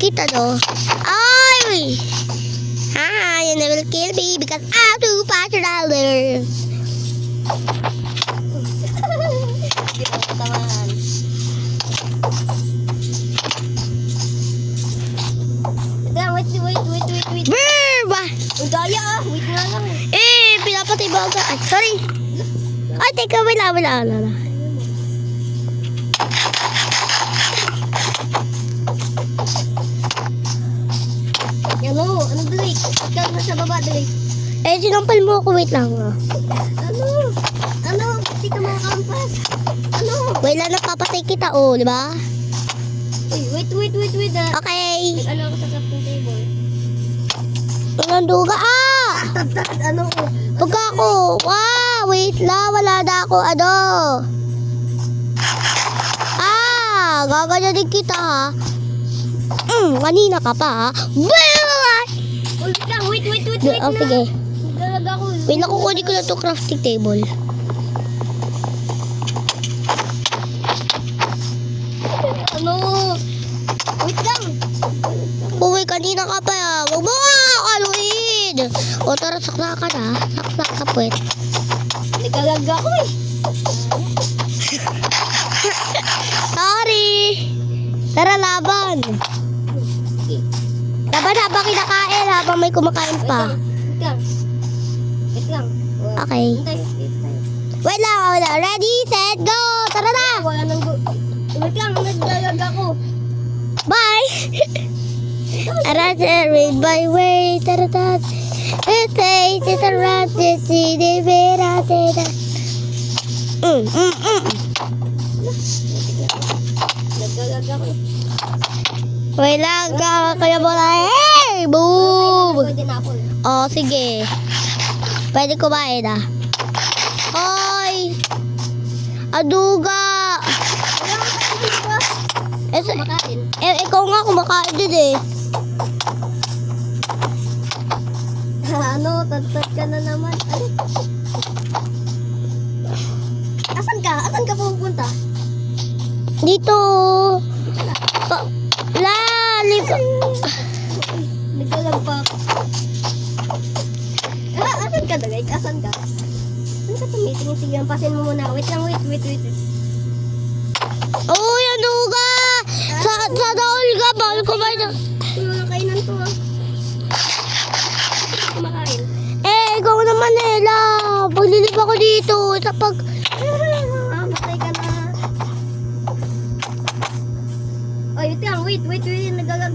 kita no. Ay! Haha, you never kill me because I'm too passionate. Hindi pa katamaan. Wait. Brrrr! Ang daya ah. Wait nga lang. Pinapatay ba ako? Ay, sorry. Ay, teka, wala. Ano Drake? Ikaw na sa baba, Drake. Sinampal mo ako. Wait lang. Ano? Hindi ka makakampas. Ano? Wait lang, napapatay kita, di ba? Wait. Okay. Ano ako sa crafting table? Anong duga? Ano ko? Pagka ako. Wait lang. Wala na ako. Gaganyan din kita, ha? Kanina ka pa, ha? Wait lang. Sige. Galaga ko. Wait lang, kukunin ko na to crafting table. Ano? Wait lang. Kanina ka pa, ha? Huwag mo kakaluin. Tara, sakla ka na. Sakla ka, puwet. Nagalaga ko eh. Sorry. Tara, laban. Laban habang kinakain, habang may kumakain pa. Wait lang. Okay. Wait lang. Ready, set, go. Tara na. Wala nang wait lang, nagdalaga ko. Bye. Arasa, read my way. Tara, tara. Hey, tara, sini, vera, tara. Nagdalaga ko. Wait lang, kaya mo na. Hey, boom. Pwede na ako. Sige. Pwede kumain, ah. Hoy. Aduga. Makain. Ikaw nga kumakain din, eh. Tagtag ka na naman. Asan ka pupunta? Dito. Naglalagpak. Asan ka, Drake? Asan ka? Saan ka tumitingin? Sige, pasin mo muna. Wait lang, wait. Uy, Aduga. Sa daol ka, bawal kumain. Walang kainan to, ah. Kumakain. Ikaw naman, Ella. Paglilip ako dito. Matay ka na. Wait lang, wait. Nagalag.